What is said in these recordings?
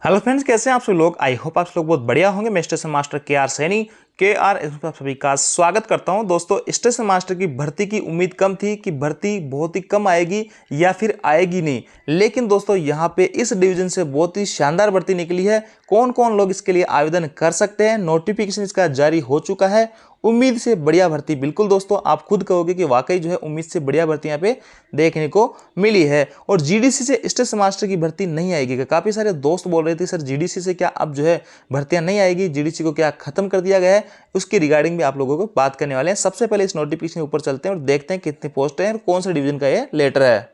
Hello friends, कैसे हैं आप सब लोग। आई होप आप सब लोग बहुत बढ़िया होंगे। मैं स्टेशन मास्टर के सैनी इसमें आप सभी का स्वागत करता हूं। दोस्तों, स्टेशन मास्टर की भर्ती की उम्मीद कम थी कि भर्ती बहुत ही कम आएगी या फिर आएगी नहीं, लेकिन दोस्तों यहां पे इस डिवीजन से बहुत ही शानदार भर्ती निकली है। कौन कौन लोग इसके लिए आवेदन कर सकते हैं, नोटिफिकेशन इसका जारी हो चुका है। उम्मीद से बढ़िया भर्ती, बिल्कुल दोस्तों आप खुद कहोगे कि वाकई जो है उम्मीद से बढ़िया भर्ती यहाँ पे देखने को मिली है। और जीडीसी से स्टेशन मास्टर की भर्ती नहीं आएगी। काफी सारे दोस्त बोल रहे थे सर जीडीसी से क्या अब जो है भर्तियां नहीं आएगी, जीडीसी को क्या खत्म कर दिया गया है। उसकी रिगार्डिंग भी आप लोगों को बात करने वाले हैं। सबसे पहले इस नोटिफिकेशन के ऊपर चलते हैं और देखते हैं कितनी पोस्ट है और कौन सा डिवीजन का ये लेटर है।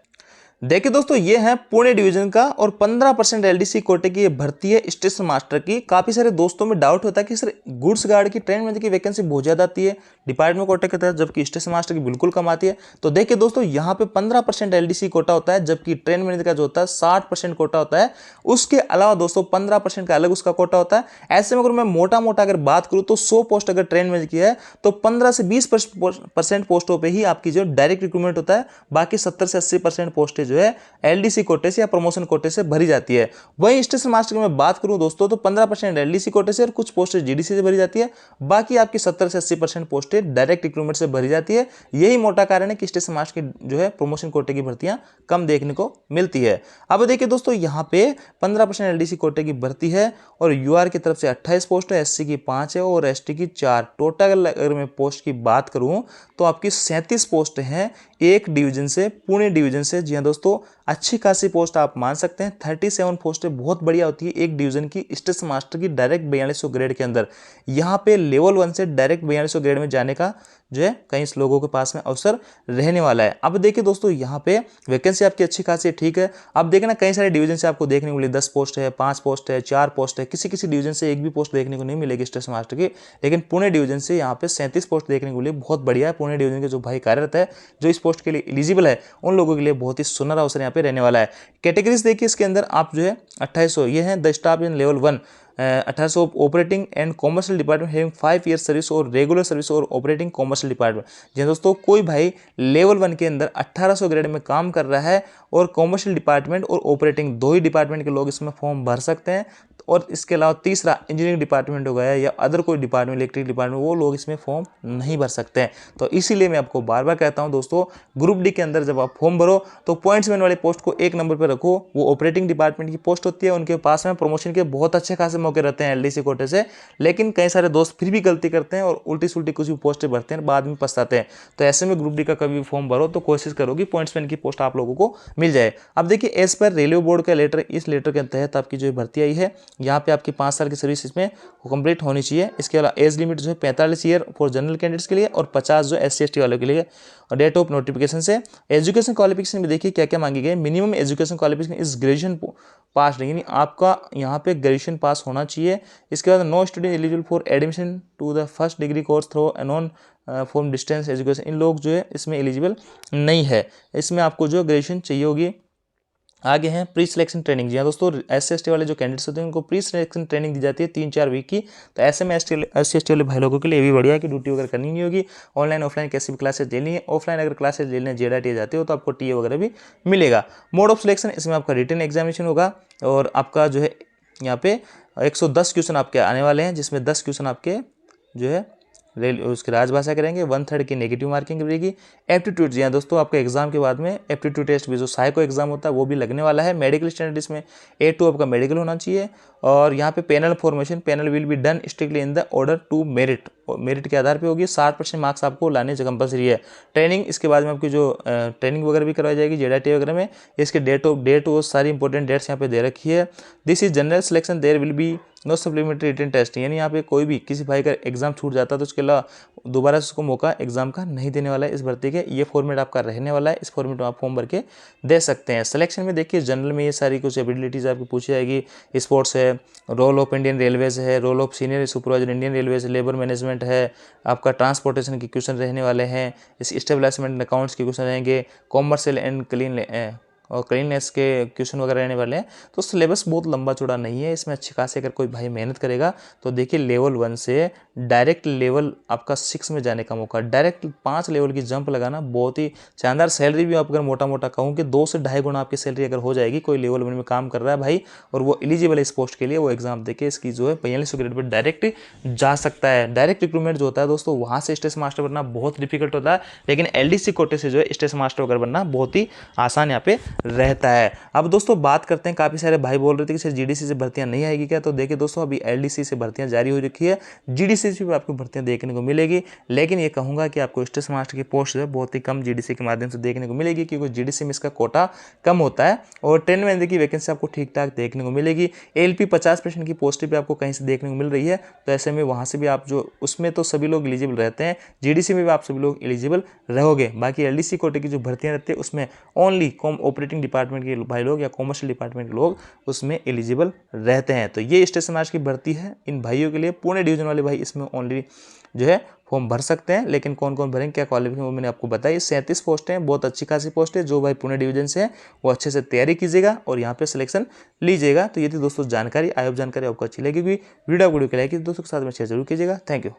देखिए दोस्तों, ये है पुणे डिवीजन का और 15% एलडीसी कोटे की ये भर्ती है स्टेशन मास्टर की। काफी सारे दोस्तों में डाउट होता है कि सर गुड्स गार्ड की ट्रेन मैनेजर की वैकेंसी बहुत ज्यादा आती है डिपार्टमेंट कोटे के तहत, जबकि स्टेशन मास्टर की बिल्कुल कम आती है। तो देखिए दोस्तों, यहाँ पे 15% एलडीसी कोटा होता है, जबकि ट्रेन मैनेजर का जो होता है 60% कोटा होता है। उसके अलावा दोस्तों 15% का अलग उसका कोटा होता है। ऐसे में अगर मैं मोटा मोटा अगर बात करूं तो 100 पोस्ट अगर ट्रेन मैनेजर की है तो 15 से 20% पोस्टों पर ही आपकी जो डायरेक्ट रिक्रूटमेंट होता है। बाकी 70 से 80% पोस्टें जो है एलडीसी कोटे से या प्रमोशन कोटे से भरी जाती है। वहीं स्टेशन मास्टर की मैं बात करूं दोस्तों तो 15% एलडीसी कोटे से और कुछ पोस्टें जीडीसी से भरी जाती है। बाकी आपकी 70 से 80% पोस्टें डायरेक्ट रिक्रूटमेंट से भरी जाती है। यही मोटा कारण है कि स्टेशन मास्टर की जो है प्रमोशन कोटे की भर्तियां कम देखने को मिलती है। अब देखिए दोस्तों, यहां पे 15% एलडीसी कोटे की भर्ती है और यूआर की तरफ से 28 पोस्ट है, एससी की 5 है और एसटी की 4। टोटल अगर मैं पोस्ट की बात करूं तो आपकी 37 पोस्ट हैं एक डिवीजन से, पुणे डिवीजन से। जी हाँ दोस्तों, अच्छी खासी पोस्ट आप मान सकते हैं। 37 पोस्टें बहुत बढ़िया होती है एक डिवीजन की स्टेशन मास्टर की डायरेक्ट 4200 ग्रेड के अंदर। यहाँ पे लेवल 1 से डायरेक्ट 4200 ग्रेड में जाने का जो है कई लोगों के पास में अवसर रहने वाला है। अब देखिए दोस्तों, यहाँ पे वैकेंसी आपकी अच्छी खासी ठीक है। अब देखना कई सारे डिवीजन से आपको देखने को मिले 10 पोस्ट है, 5 पोस्ट है, 4 पोस्ट है। किसी किसी डिवीजन से एक भी पोस्ट देखने को नहीं मिलेगी स्टेशन मास्टर की, लेकिन पुणे डिवीजन से यहाँ पे 37 पोस्ट देखने को मिली। बहुत बढ़िया है। पुणे डिवीजन के जो भाई कार्यरत है, जो इस पोस्ट के लिए एलिजिबल है, उन लोगों के लिए बहुत ही सुनहरा अवसर यहाँ पे रहने वाला है। कैटेगरीज देखिए इसके अंदर आप जो है 2800 ये है the staff in level 1, 1800 operating and commercial department having 5 year service और रेगुलर सर्विस और ऑपरेटिंग कॉमर्शियल डिपार्टमेंट। जी दोस्तों, कोई भाई लेवल 1 के अंदर 1800 ग्रेड में काम कर रहा है और कॉमर्शियल डिपार्टमेंट और ऑपरेटिंग दो ही डिपार्टमेंट के लोग इसमें फॉर्म भर सकते हैं। और इसके अलावा तीसरा इंजीनियरिंग डिपार्टमेंट हो गया या अदर कोई डिपार्टमेंट, इलेक्ट्रिक डिपार्टमेंट, वो लोग इसमें फॉर्म नहीं भर सकते हैं। तो इसीलिए मैं आपको बार बार कहता हूं दोस्तों, ग्रुप डी के अंदर जब आप फॉर्म भरो तो पॉइंट्समैन वाले पोस्ट को 1 नंबर पर रखो। वो ऑपरेटिंग डिपार्टमेंट की पोस्ट होती है, उनके पास में प्रमोशन के बहुत अच्छे खासे मौके रहते हैं एलडीसी कोटे से। लेकिन कई सारे दोस्त फिर भी गलती करते हैं और उल्टी सुल्टी कुछ भी पोस्टें भरते हैं, बाद में पछताते हैं। तो ऐसे में ग्रुप डी का कभी फॉर्म भरो तो कोशिश करो कि पॉइंट्समैन की पोस्ट आप लोगों को मिल जाए। अब देखिए, एज पर रेलवे बोर्ड का लेटर, इस लेटर के तहत आपकी जो भर्ती आई है, यहाँ पे आपकी 5 साल की सर्विस इसमें कंप्लीट होनी चाहिए। इसके अलावा एज लिमिट जो है 45 ईयर फॉर जनरल कैंडिडेट्स के लिए और 50 जो SC ST वालों के लिए। और डेट ऑफ नोटिफिकेशन से एजुकेशन क्वालिफिकेशन में देखिए क्या क्या मांगी गई। Minimum education qualification is graduation pass, यानी आपका यहाँ पे ग्रेजुएशन पास होना चाहिए। इसके बाद no student eligible for admission to the first degree course through non form distance education, इन लोग जो है इसमें एलिजिबल नहीं है। इसमें आपको जो ग्रेजुएशन चाहिए होगी। आगे हैं प्री सिलेक्शन ट्रेनिंग। जी हाँ दोस्तों, SC ST वाले जो कैंडिडेट्स होते हैं उनको प्री सिलेक्शन ट्रेनिंग दी जाती है 3-4 वीक की। तो ऐसे में SC ST वाले भाई लोगों के लिए भी बढ़िया है कि ड्यूटी वगैरह करनी नहीं होगी। ऑनलाइन ऑफलाइन कैसी भी क्लासेज लेनी है। ऑफलाइन अगर क्लासेज लेने JDT जाते हो तो आपको TA वगैरह भी मिलेगा। मोड ऑफ सिलेक्शन, इसमें आपका रिटन एग्जामिनेशन होगा और आपका जो है यहाँ पे 110 क्वेश्चन आपके आने वाले हैं, जिसमें 10 क्वेश्चन आपके जो है उसकी राजभाषा करेंगे। 1/3 की नेगेटिव मार्किंग रहेगी। एप्टीट्यूड, जी हाँ दोस्तों, आपका एग्जाम के बाद में एप्टीट्यूड टेस्ट भी जो साइको एग्जाम होता है वो भी लगने वाला है। मेडिकल स्टैंडर्ड इसमें A2 आपका मेडिकल होना चाहिए। और यहाँ पे panel formation, panel will be done strictly in the order to merit, merit के आधार पे होगी। 60% मार्क्स आपको लाने से कंपलसरी है। ट्रेनिंग, इसके बाद में आपकी जो ट्रेनिंग वगैरह भी करवाई जाएगी JDT वगैरह में। इसके डेट वो सारी इंपॉर्टेंट डेट्स यहाँ पे दे रखी है। This is general selection, there will be no supplementary written test, यानी यहाँ पे कोई भी किसी भाई का एग्जाम छूट जाता है तो उसके अलावा दोबारा से उसको मौका एग्जाम का नहीं देने वाला है इस भर्ती के। ये फॉर्मेट आपका रहने वाला है। इस फॉर्मेट में आप फॉर्म भर के दे सकते हैं। सिलेक्शन में देखिए जनरल में ये सारी कुछ एबिलिटीज आपकी पूछी जाएगी। स्पोर्ट्स है, रोल ऑफ इंडियन रेलवेज है, role of senior supervisor Indian Railways, labour management है, आपका ट्रांसपोर्टेशन के क्वेश्चन रहने वाले हैं। इस स्टेब्लिशमेंट अकाउंट्स के क्वेश्चन रहेंगे। कॉमर्शियल एंड क्लीन और क्लीननेस के क्वेश्चन वगैरह रहने वाले हैं। तो सिलेबस बहुत लंबा चौड़ा नहीं है, इसमें अच्छी खासी अगर कोई भाई मेहनत करेगा तो देखिए लेवल 1 से डायरेक्ट लेवल आपका 6 में जाने का मौका, डायरेक्ट 5 लेवल की जंप लगाना बहुत ही शानदार। सैलरी भी आप अगर मोटा मोटा कहूँ कि 2 से ढाई गुना आपकी सैलरी अगर हो जाएगी, कोई लेवल 1 में काम कर रहा है भाई और वो एलिजिबल है इस पोस्ट के लिए, वो एग्जाम देके इसकी जो है 4200 ग्रेड पर डायरेक्ट जा सकता है। डायरेक्ट रिक्रूटमेंट जो होता है दोस्तों, वहाँ से स्टेशन मास्टर बनना बहुत डिफिकल्ट होता है, लेकिन एलडीसी कोटे से जो है स्टेशन मास्टर वगैरह बनना बहुत ही आसान यहाँ पे रहता है। अब दोस्तों बात करते हैं, काफ़ी सारे भाई बोल रहे थे कि सर जीडीसी से भर्तियां नहीं आएगी क्या, तो देखिए दोस्तों अभी एलडीसी से भर्तियां जारी हो रखी है, जीडीसी से भी आपको भर्तियां देखने को मिलेगी, लेकिन ये कहूँगा कि आपको स्टेशन मास्टर की पोस्ट जो है बहुत ही कम जीडीसी के माध्यम से देखने को मिलेगी, क्योंकि जीडीसी में इसका कोटा कम होता है और ट्रेन में की वैकेंसी आपको ठीक ठाक देखने को मिलेगी। एलपी 50% की पोस्ट भी आपको कहीं से देखने को मिल रही है, तो ऐसे में वहाँ से भी आप जो उसमें तो सभी लोग एलिजिबल रहते हैं, जीडीसी में भी आप सभी लोग एलिजिबल रहोगे। बाकी एलडीसी कोटे की जो भर्तियां रहती है उसमें ओनली ऑपरेटिंग डिपार्टमेंट के भाई लोग या कॉमर्शियल डिपार्टमेंट के लोग उसमें एलिजिबल रहते हैं। तो ये स्टेशन मास्टर की भर्ती है इन भाइयों के लिए, पुणे डिवीजन वाले भाई इसमें ओनली जो है फॉर्म भर सकते हैं, लेकिन कौन कौन भरेंगे, क्या क्वालिफिकेशन, वो मैंने आपको बताई। 37 पोस्टें हैं, बहुत अच्छी खासी पोस्ट है। जो भाई पुणे डिवीजन से है वो अच्छे से तैयारी कीजिएगा और यहाँ पे सिलेक्शन लीजिएगा। तो ये थी दोस्तों जानकारी, आई होप जानकारी आपको अच्छी लगेगी। वीडियो के लाइक दोस्तों के साथ में शेयर जरूर कीजिएगा। Thank you.